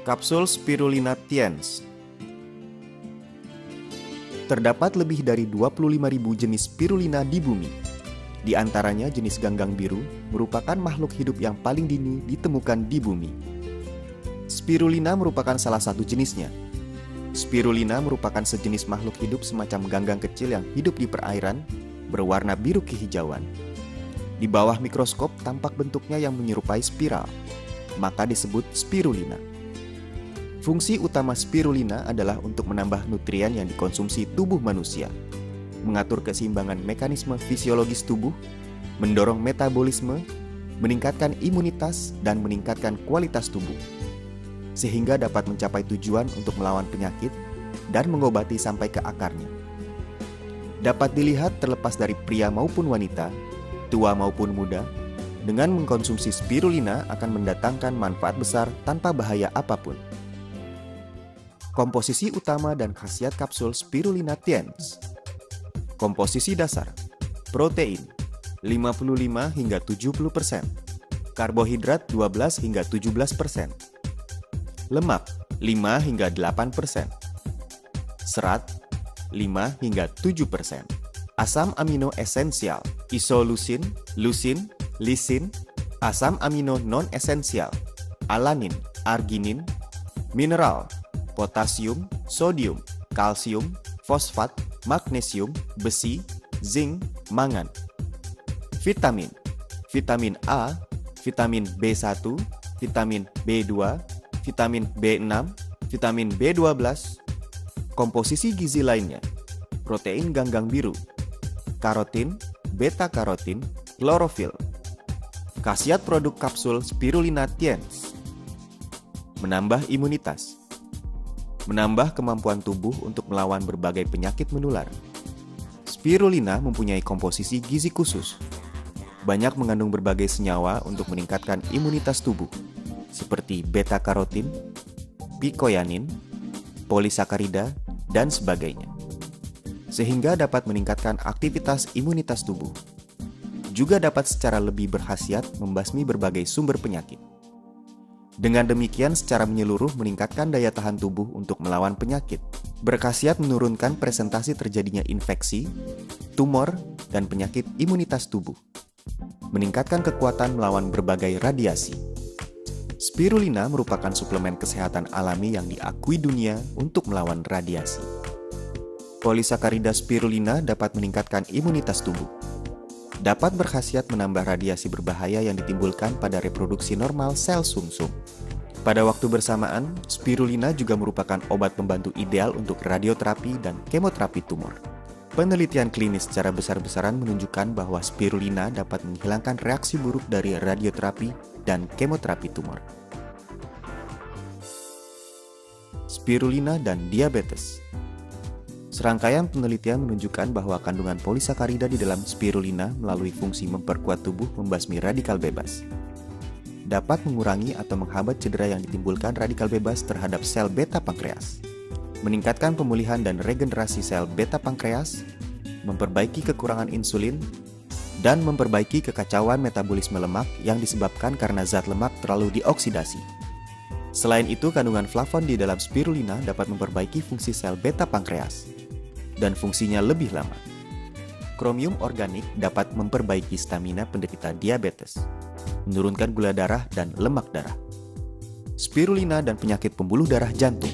Kapsul Spirulina Tiens. Terdapat lebih dari 25.000 jenis spirulina di bumi. Di antaranya jenis ganggang biru merupakan makhluk hidup yang paling dini ditemukan di bumi. Spirulina merupakan salah satu jenisnya. Spirulina merupakan sejenis makhluk hidup semacam ganggang kecil yang hidup di perairan, berwarna biru kehijauan. Di bawah mikroskop tampak bentuknya yang menyerupai spiral, maka disebut spirulina. Fungsi utama spirulina adalah untuk menambah nutrien yang dikonsumsi tubuh manusia, mengatur keseimbangan mekanisme fisiologis tubuh, mendorong metabolisme, meningkatkan imunitas, dan meningkatkan kualitas tubuh, sehingga dapat mencapai tujuan untuk melawan penyakit dan mengobati sampai ke akarnya. Dapat dilihat terlepas dari pria maupun wanita, tua maupun muda, dengan mengkonsumsi spirulina akan mendatangkan manfaat besar tanpa bahaya apapun. Komposisi utama dan khasiat kapsul Spirulina Tiens. Komposisi dasar: protein 55 hingga 70%, karbohidrat 12 hingga 17%, lemak 5 hingga 8%, serat 5 hingga 7%, asam amino esensial, isoleusin, leucin, lisin, asam amino non-esensial, alanin, arginin, mineral, potasium, sodium, kalsium, fosfat, magnesium, besi, zinc, mangan. Vitamin: vitamin A, vitamin B1, vitamin B2, vitamin B6, vitamin B12. Komposisi gizi lainnya: protein ganggang biru, karotin, beta-karotin, klorofil. Khasiat produk kapsul Spirulina Tiens: menambah imunitas, menambah kemampuan tubuh untuk melawan berbagai penyakit menular. Spirulina mempunyai komposisi gizi khusus. Banyak mengandung berbagai senyawa untuk meningkatkan imunitas tubuh, seperti beta-karotin, picoyanin, polisakarida, dan sebagainya, sehingga dapat meningkatkan aktivitas imunitas tubuh. Juga dapat secara lebih berkhasiat membasmi berbagai sumber penyakit. Dengan demikian secara menyeluruh meningkatkan daya tahan tubuh untuk melawan penyakit, berkhasiat menurunkan presentasi terjadinya infeksi, tumor, dan penyakit imunitas tubuh, meningkatkan kekuatan melawan berbagai radiasi. Spirulina merupakan suplemen kesehatan alami yang diakui dunia untuk melawan radiasi. Polisakarida spirulina dapat meningkatkan imunitas tubuh, dapat berkhasiat menambah radiasi berbahaya yang ditimbulkan pada reproduksi normal sel sumsum. Pada waktu bersamaan, spirulina juga merupakan obat pembantu ideal untuk radioterapi dan kemoterapi tumor. Penelitian klinis secara besar-besaran menunjukkan bahwa spirulina dapat menghilangkan reaksi buruk dari radioterapi dan kemoterapi tumor. Spirulina dan diabetes. Serangkaian penelitian menunjukkan bahwa kandungan polisakarida di dalam spirulina melalui fungsi memperkuat tubuh membasmi radikal bebas, dapat mengurangi atau menghambat cedera yang ditimbulkan radikal bebas terhadap sel beta pankreas, meningkatkan pemulihan dan regenerasi sel beta pankreas, memperbaiki kekurangan insulin, dan memperbaiki kekacauan metabolisme lemak yang disebabkan karena zat lemak terlalu dioksidasi. Selain itu, kandungan flavon di dalam spirulina dapat memperbaiki fungsi sel beta pankreas dan fungsinya lebih lama. Kromium organik dapat memperbaiki stamina penderita diabetes, menurunkan gula darah dan lemak darah. Spirulina dan penyakit pembuluh darah jantung.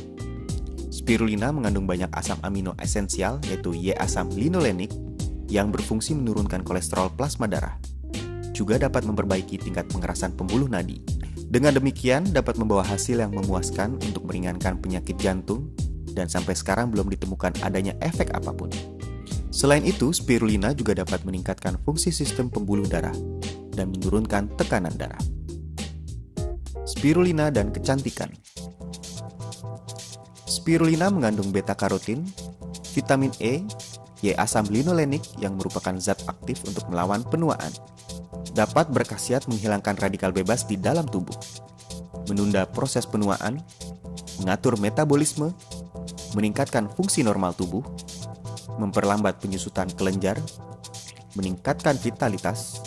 Spirulina mengandung banyak asam amino esensial yaitu Y-asam linolenik yang berfungsi menurunkan kolesterol plasma darah. Juga dapat memperbaiki tingkat pengerasan pembuluh nadi. Dengan demikian dapat membawa hasil yang memuaskan untuk meringankan penyakit jantung dan sampai sekarang belum ditemukan adanya efek apapun. Selain itu, spirulina juga dapat meningkatkan fungsi sistem pembuluh darah dan menurunkan tekanan darah. Spirulina dan kecantikan. Spirulina mengandung beta-karotin, vitamin E, Y-asam linolenik yang merupakan zat aktif untuk melawan penuaan. Dapat berkhasiat menghilangkan radikal bebas di dalam tubuh, menunda proses penuaan, mengatur metabolisme, meningkatkan fungsi normal tubuh, memperlambat penyusutan kelenjar, meningkatkan vitalitas,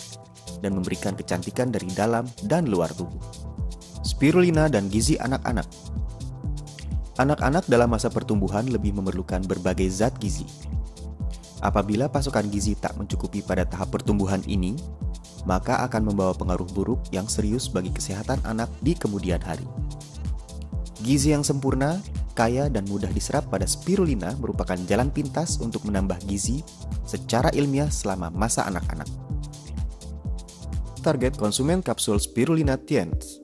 dan memberikan kecantikan dari dalam dan luar tubuh. Spirulina dan gizi anak-anak. Anak-anak dalam masa pertumbuhan lebih memerlukan berbagai zat gizi. Apabila pasokan gizi tak mencukupi pada tahap pertumbuhan ini, maka akan membawa pengaruh buruk yang serius bagi kesehatan anak di kemudian hari. Gizi yang sempurna, kaya dan mudah diserap pada spirulina merupakan jalan pintas untuk menambah gizi secara ilmiah selama masa anak-anak. Target konsumen kapsul spirulina Tiens.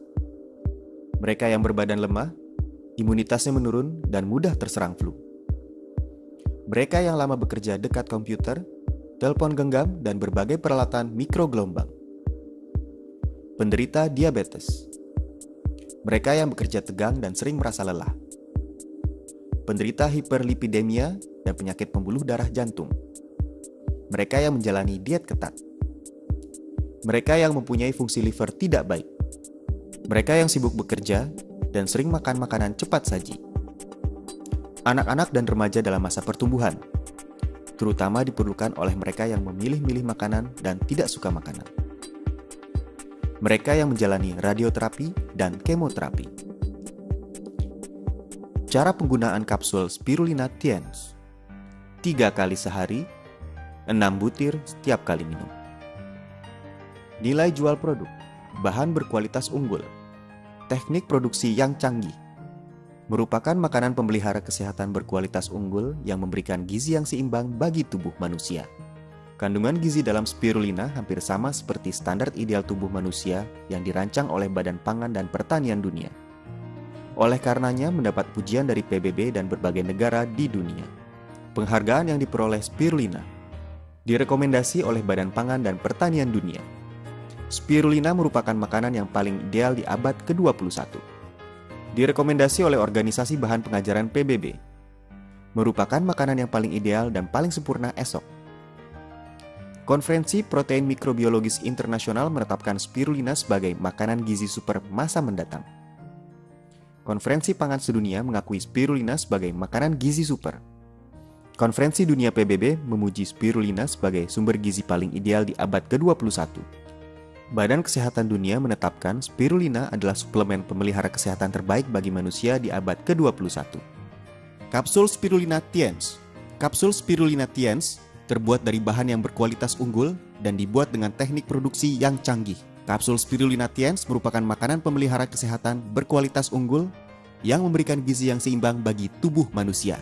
Mereka yang berbadan lemah, imunitasnya menurun dan mudah terserang flu. Mereka yang lama bekerja dekat komputer, telepon genggam, dan berbagai peralatan mikrogelombang. Penderita diabetes. Mereka yang bekerja tegang dan sering merasa lelah. Penderita hiperlipidemia dan penyakit pembuluh darah jantung. Mereka yang menjalani diet ketat. Mereka yang mempunyai fungsi liver tidak baik. Mereka yang sibuk bekerja dan sering makan makanan cepat saji. Anak-anak dan remaja dalam masa pertumbuhan, terutama diperlukan oleh mereka yang memilih-milih makanan dan tidak suka makanan. Mereka yang menjalani radioterapi dan kemoterapi. Cara penggunaan kapsul spirulina Tiens: 3 kali sehari, 6 butir setiap kali minum. Nilai jual produk: bahan berkualitas unggul, teknik produksi yang canggih, merupakan makanan pemelihara kesehatan berkualitas unggul yang memberikan gizi yang seimbang bagi tubuh manusia. Kandungan gizi dalam spirulina hampir sama seperti standar ideal tubuh manusia yang dirancang oleh Badan Pangan dan Pertanian Dunia. Oleh karenanya mendapat pujian dari PBB dan berbagai negara di dunia. Penghargaan yang diperoleh spirulina direkomendasi oleh Badan Pangan dan Pertanian Dunia. Spirulina merupakan makanan yang paling ideal di abad ke-21. Direkomendasi oleh Organisasi Bahan Pengajaran PBB. Merupakan makanan yang paling ideal dan paling sempurna esok. Konferensi Protein Mikrobiologis Internasional menetapkan spirulina sebagai makanan gizi super masa mendatang. Konferensi Pangan Sedunia mengakui spirulina sebagai makanan gizi super. Konferensi Dunia PBB memuji spirulina sebagai sumber gizi paling ideal di abad ke-21. Badan Kesehatan Dunia menetapkan spirulina adalah suplemen pemelihara kesehatan terbaik bagi manusia di abad ke-21. Kapsul spirulina Tiens. Kapsul spirulina Tiens terbuat dari bahan yang berkualitas unggul dan dibuat dengan teknik produksi yang canggih. Kapsul spirulina Tiens merupakan makanan pemelihara kesehatan berkualitas unggul yang memberikan gizi yang seimbang bagi tubuh manusia.